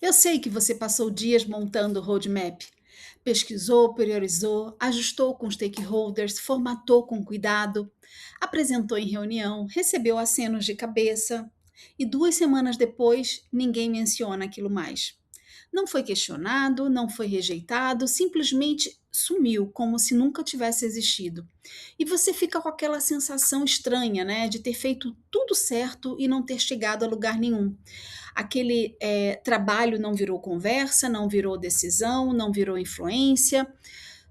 Eu sei que você passou dias montando o roadmap. Pesquisou, priorizou, ajustou com stakeholders, formatou com cuidado, apresentou em reunião, recebeu acenos de cabeça e 2 semanas depois ninguém menciona aquilo mais. Não foi questionado, não foi rejeitado, simplesmente sumiu, como se nunca tivesse existido. E você fica com aquela sensação estranha, né, de ter feito tudo certo e não ter chegado a lugar nenhum. Aquele trabalho não virou conversa, não virou decisão, não virou influência.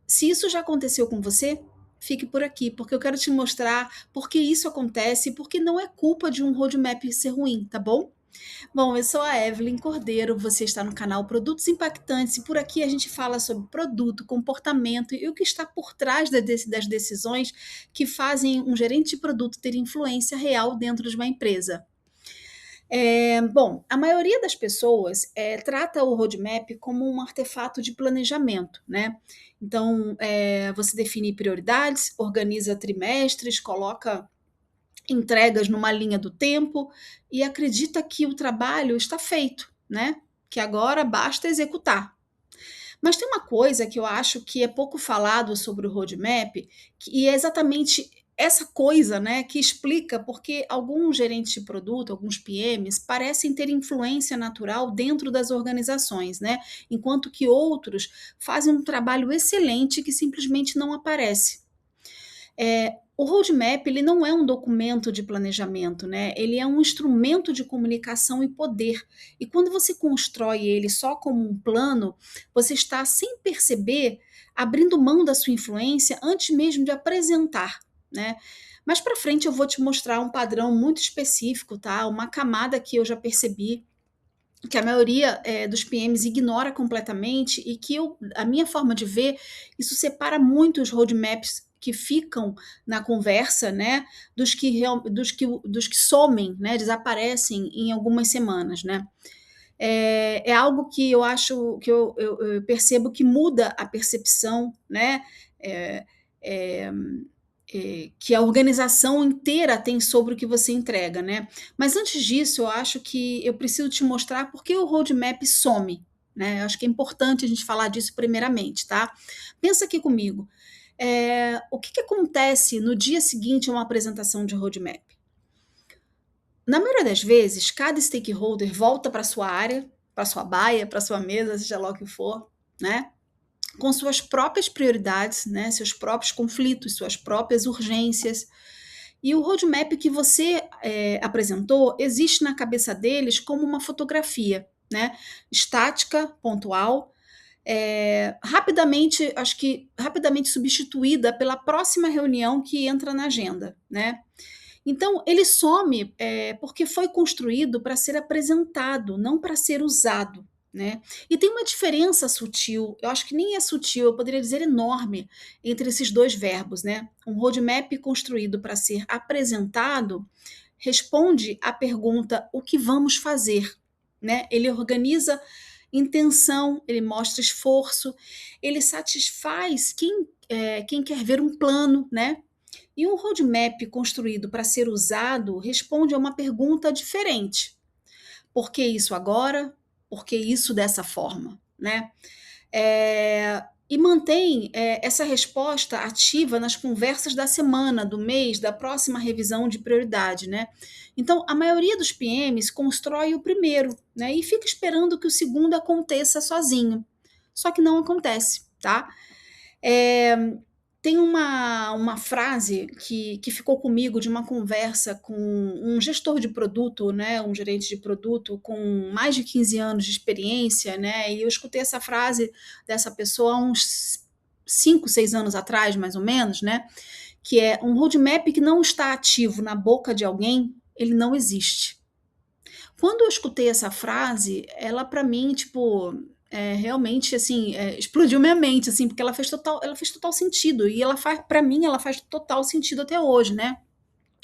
Se isso já aconteceu com você, fique por aqui, porque eu quero te mostrar por que isso acontece e porque não é culpa de um roadmap ser ruim, tá bom? Bom, eu sou a Evelyn Cordeiro, você está no canal Produtos Impactantes e por aqui a gente fala sobre produto, comportamento e o que está por trás das decisões que fazem um gerente de produto ter influência real dentro de uma empresa. Bom, a maioria das pessoas trata o roadmap como um artefato de planejamento, né? Então, você define prioridades, organiza trimestres, coloca entregas numa linha do tempo e acredita que o trabalho está feito, né? Que agora basta executar. Mas tem uma coisa que eu acho que é pouco falado sobre o roadmap, e é exatamente essa coisa, né, que explica porque alguns gerentes de produto, alguns PMs, parecem ter influência natural dentro das organizações, né, enquanto que outros fazem um trabalho excelente que simplesmente não aparece. O roadmap ele não é um documento de planejamento, né? Ele é um instrumento de comunicação e poder. E quando você constrói ele só como um plano, você está, sem perceber, abrindo mão da sua influência antes mesmo de apresentar, né? Mais para frente eu vou te mostrar um padrão muito específico, tá? Uma camada que eu já percebi que a maioria dos PMs ignora completamente e que a minha forma de ver, isso separa muito os roadmaps que ficam na conversa, né, dos que somem, né, desaparecem em algumas semanas, né. É algo que eu acho que eu percebo que muda a percepção, né, eh eh que a organização inteira tem sobre o que você entrega, né. Mas antes disso, eu acho que eu preciso te mostrar por que o roadmap some, né. Eu acho que é importante a gente falar disso primeiramente, tá. Pensa aqui comigo, o que acontece no dia seguinte a uma apresentação de roadmap? Na maioria das vezes, cada stakeholder volta para sua área, para sua baia, para sua mesa, seja lá o que for, né, com suas próprias prioridades, né, seus próprios conflitos, suas próprias urgências. E o roadmap que você apresentou existe na cabeça deles como uma fotografia, né, estática, pontual, rapidamente, acho que rapidamente substituída pela próxima reunião que entra na agenda, né. Então ele some, porque foi construído para ser apresentado, não para ser usado, né. E tem uma diferença sutil, eu acho que nem é sutil, eu poderia dizer enorme, entre esses 2 verbos, né. Um roadmap construído para ser apresentado, responde à pergunta: "O que vamos fazer?", né. Ele organiza intenção, ele mostra esforço, ele satisfaz quem quer ver um plano, né. E um roadmap construído para ser usado responde a uma pergunta diferente: "Por que isso agora? Por que isso dessa forma?", né. E mantém, essa resposta ativa nas conversas da semana, do mês, da próxima revisão de prioridade, né. Então, a maioria dos PMs constrói o primeiro, né, e fica esperando que o segundo aconteça sozinho. Só que não acontece, tá. Eh, Tem uma frase que ficou comigo de uma conversa com um gestor de produto, né, um gerente de produto com mais de 15 anos de experiência, né, e eu escutei essa frase dessa pessoa há uns 5, 6 anos atrás, mais ou menos, né, que é: "Um roadmap que não está ativo na boca de alguém, ele não existe". Quando eu escutei essa frase, ela para mim, tipo, realmente, assim, explodiu minha mente, assim, porque ela fez total sentido e ela faz para mim, ela faz total sentido até hoje, né.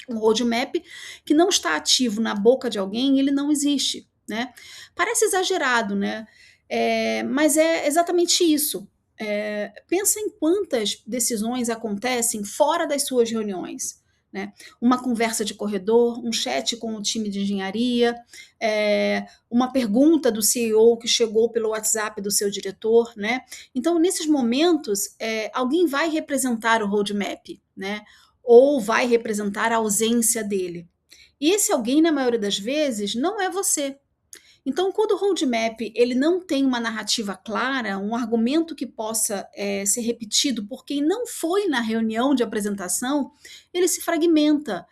Um roadmap que não está ativo na boca de alguém, ele não existe, né. Parece exagerado, né, mas é exatamente isso. Pensa em quantas decisões acontecem fora das suas reuniões, né? Uma conversa de corredor, um chat com o time de engenharia, uma pergunta do CEO que chegou pelo WhatsApp do seu diretor, né? Então, nesses momentos, alguém vai representar o roadmap, né? Ou vai representar a ausência dele. E esse alguém, na maioria das vezes, não é você. Então, quando o roadmap ele não tem uma narrativa clara, um argumento que possa ser repetido por quem não foi na reunião de apresentação, ele se fragmenta.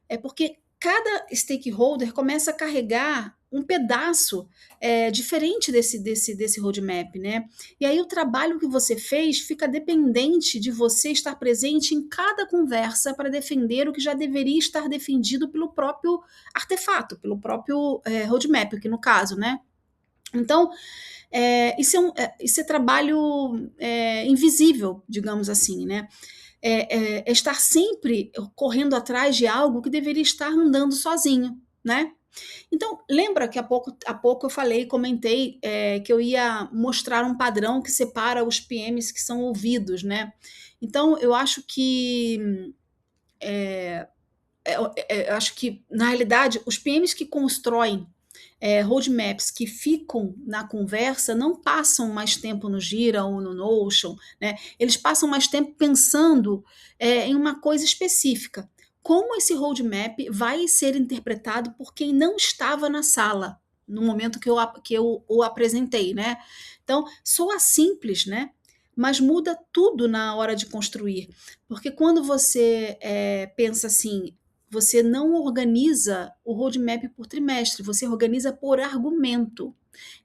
É porque cada stakeholder começa a carregar um pedaço diferente desse roadmap, né? E aí o trabalho que você fez fica dependente de você estar presente em cada conversa para defender o que já deveria estar defendido pelo próprio artefato, pelo próprio roadmap, aqui no caso, né? Então, isso é trabalho invisível, digamos assim, né? É estar sempre correndo atrás de algo que deveria estar andando sozinho, né? Então, lembra que há pouco eu comentei que eu ia mostrar um padrão que separa os PMs que são ouvidos, né? Então, eu acho que, na realidade, os PMs que constroem roadmaps que ficam na conversa não passam mais tempo no Gira ou no Notion, né? Eles passam mais tempo pensando em uma coisa específica. Como esse roadmap vai ser interpretado por quem não estava na sala no momento que eu o apresentei, né? Então, soa simples, né? Mas muda tudo na hora de construir. Porque quando você pensa assim, você não organiza o roadmap por trimestre, você organiza por argumento.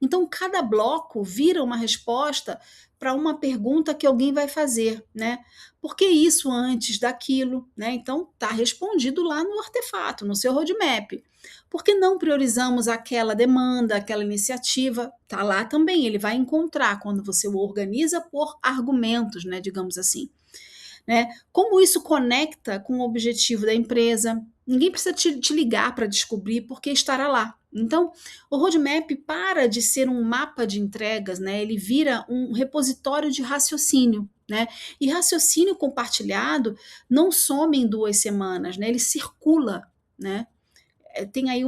Então, cada bloco vira uma resposta para uma pergunta que alguém vai fazer, né? Por que isso antes daquilo, né? Então, está respondido lá no artefato, no seu roadmap. Por que não priorizamos aquela demanda, aquela iniciativa? Está lá também, ele vai encontrar quando você o organiza por argumentos, né? Digamos assim. Né? Como isso conecta com o objetivo da empresa? Ninguém precisa te ligar para descobrir porque estará lá. Então, o roadmap para de ser um mapa de entregas, né? Ele vira um repositório de raciocínio. Né? E raciocínio compartilhado não some em 2 semanas, né? Ele circula. Né? Tem aí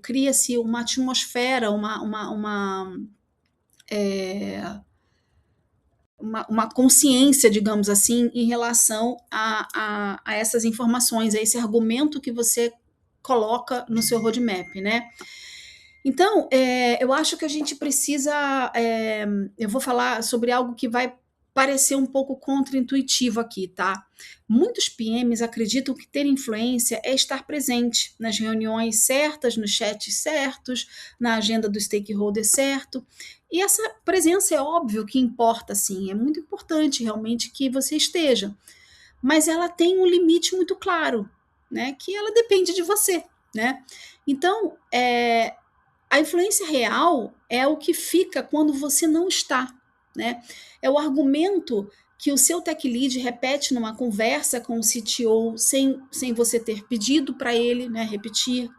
cria-se uma atmosfera, uma consciência, digamos assim, em relação a essas informações, a esse argumento que você coloca no seu roadmap, né? Então, eu acho que a gente precisa. Eu vou falar sobre algo que vai parecer um pouco contraintuitivo aqui, tá? Muitos PMs acreditam que ter influência é estar presente nas reuniões certas, nos chats certos, na agenda do stakeholder certo. E essa presença é óbvio que importa, sim, é muito importante realmente que você esteja, mas ela tem um limite muito claro, né? Que ela depende de você, né? Então, a influência real é o que fica quando você não está, né? É o argumento que o seu tech lead repete numa conversa com o CTO sem você ter pedido para ele, né, repetir.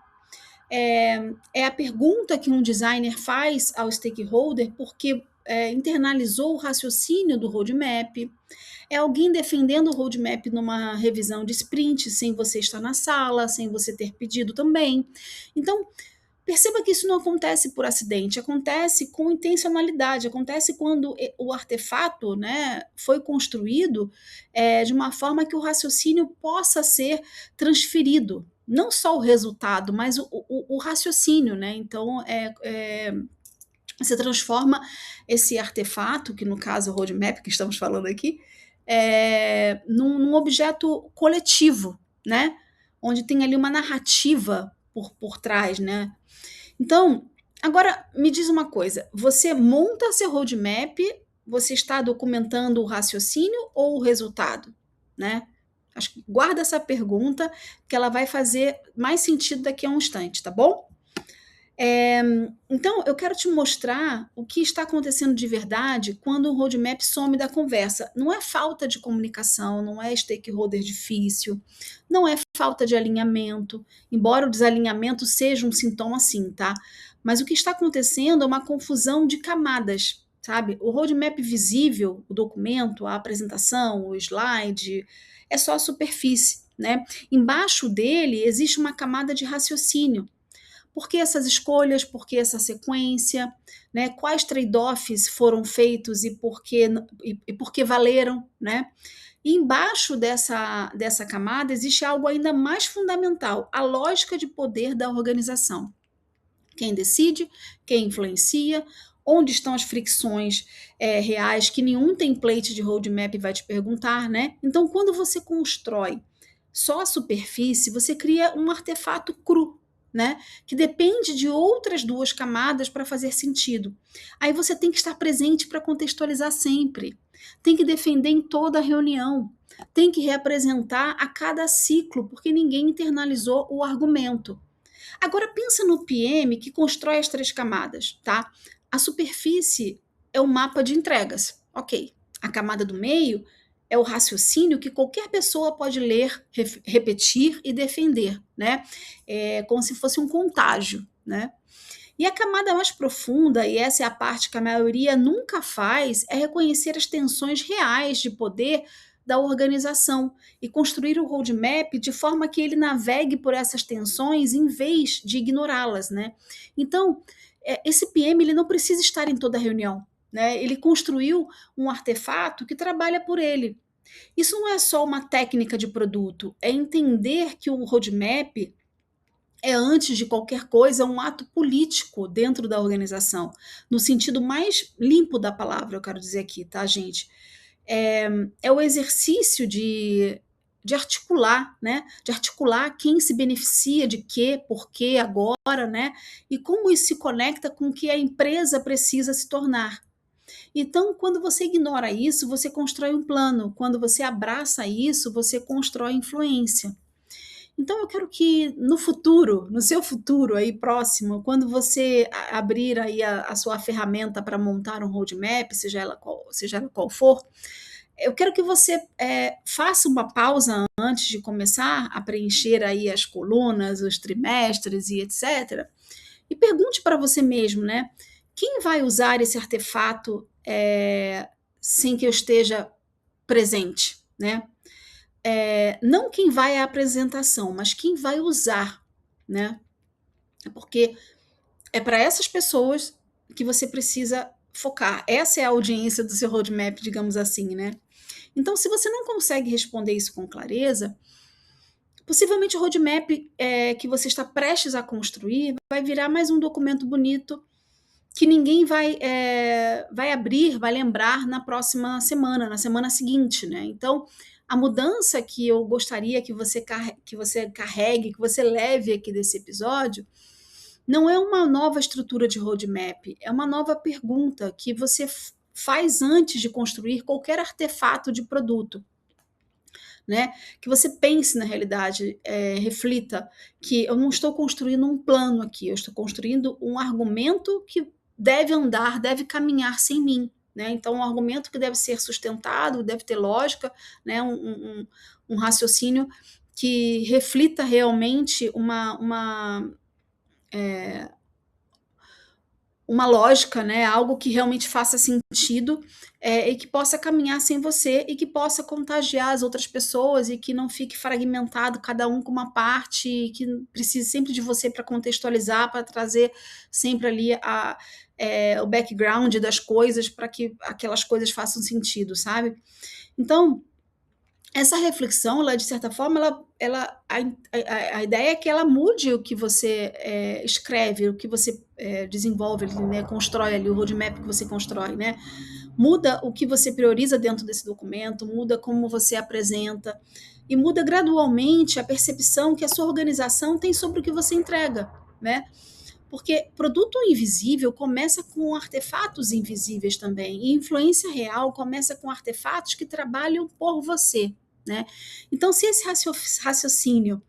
É a pergunta que um designer faz ao stakeholder porque internalizou o raciocínio do roadmap. É alguém defendendo o roadmap numa revisão de sprint sem você estar na sala, sem você ter pedido também. Então, perceba que isso não acontece por acidente, acontece com intencionalidade, acontece quando o artefato, né, foi construído de uma forma que o raciocínio possa ser transferido. Não só o resultado, mas o raciocínio, né? Então, você transforma esse artefato, que no caso é o roadmap que estamos falando aqui, num objeto coletivo, né? Onde tem ali uma narrativa por trás, né? Então, agora me diz uma coisa: você monta seu roadmap, você está documentando o raciocínio ou o resultado, né? Acho que guarda essa pergunta, que ela vai fazer mais sentido daqui a um instante, tá bom? Então, eu quero te mostrar o que está acontecendo de verdade quando o roadmap some da conversa. Não é falta de comunicação, não é stakeholder difícil, não é falta de alinhamento, embora o desalinhamento seja um sintoma sim, tá? Mas o que está acontecendo é uma confusão de camadas, sabe? O roadmap visível, o documento, a apresentação, o slide, é só a superfície. né? Embaixo dele existe uma camada de raciocínio. Por que essas escolhas? Por que essa sequência? Né? Quais trade-offs foram feitos e por que valeram? Né? E embaixo dessa camada existe algo ainda mais fundamental, a lógica de poder da organização. Quem decide, quem influencia, onde estão as fricções reais que nenhum template de roadmap vai te perguntar, né? Então, quando você constrói só a superfície, você cria um artefato cru, né? Que depende de outras duas camadas para fazer sentido. Aí você tem que estar presente para contextualizar sempre. Tem que defender em toda reunião. Tem que reapresentar a cada ciclo, porque ninguém internalizou o argumento. Agora pensa no PM que constrói as três camadas, tá? A superfície é o mapa de entregas, ok. A camada do meio é o raciocínio que qualquer pessoa pode ler, repetir e defender, né? É como se fosse um contágio, né? E a camada mais profunda, e essa é a parte que a maioria nunca faz, é reconhecer as tensões reais de poder da organização e construir o roadmap de forma que ele navegue por essas tensões em vez de ignorá-las, né? Então, esse PM ele não precisa estar em toda reunião, né? Ele construiu um artefato que trabalha por ele. Isso não é só uma técnica de produto, é entender que o roadmap é, antes de qualquer coisa, um ato político dentro da organização, no sentido mais limpo da palavra, eu quero dizer aqui, tá, gente? É o exercício de articular, né? De articular quem se beneficia de quê, por quê, agora, né? E como isso se conecta com o que a empresa precisa se tornar. Então, quando você ignora isso, você constrói um plano. Quando você abraça isso, você constrói influência. Então eu quero que no futuro, no seu futuro aí próximo, quando você abrir aí a sua ferramenta para montar um roadmap, seja ela qual for, eu quero que você faça uma pausa antes de começar a preencher aí as colunas, os trimestres e etc. E pergunte para você mesmo, né? Quem vai usar esse artefato sem que eu esteja presente, né? Não quem vai à apresentação, mas quem vai usar, né? Porque é para essas pessoas que você precisa focar. Essa é a audiência do seu roadmap, digamos assim, né? Então, se você não consegue responder isso com clareza, possivelmente o roadmap que você está prestes a construir vai virar mais um documento bonito que ninguém vai abrir, vai lembrar na próxima semana, na semana seguinte, né? Então, a mudança que eu gostaria que você carregue, que você leve aqui desse episódio, não é uma nova estrutura de roadmap, é uma nova pergunta que você faz antes de construir qualquer artefato de produto. Né? Que você pense na realidade, reflita que eu não estou construindo um plano aqui, eu estou construindo um argumento que deve andar, deve caminhar sem mim. Né? Então, um argumento que deve ser sustentado, deve ter lógica, né? Um raciocínio que reflita realmente uma lógica, né? Algo que realmente faça sentido e que possa caminhar sem você e que possa contagiar as outras pessoas e que não fique fragmentado, cada um com uma parte, e que precise sempre de você para contextualizar, para trazer sempre ali o background das coisas para que aquelas coisas façam sentido, sabe? Então, essa reflexão, ela, de certa forma, a ideia é que ela mude o que você escreve, o que você desenvolve, né, constrói ali, o roadmap que você constrói, né? Muda o que você prioriza dentro desse documento, muda como você apresenta e muda gradualmente a percepção que a sua organização tem sobre o que você entrega, né? Porque produto invisível começa com artefatos invisíveis também, e influência real começa com artefatos que trabalham por você, né? Então, se esse raciocínio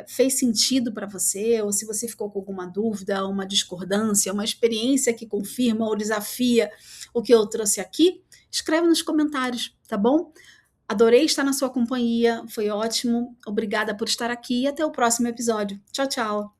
fez sentido para você, ou se você ficou com alguma dúvida, uma discordância, uma experiência que confirma ou desafia o que eu trouxe aqui, escreve nos comentários, tá bom? Adorei estar na sua companhia, foi ótimo, obrigada por estar aqui e até o próximo episódio. Tchau, tchau!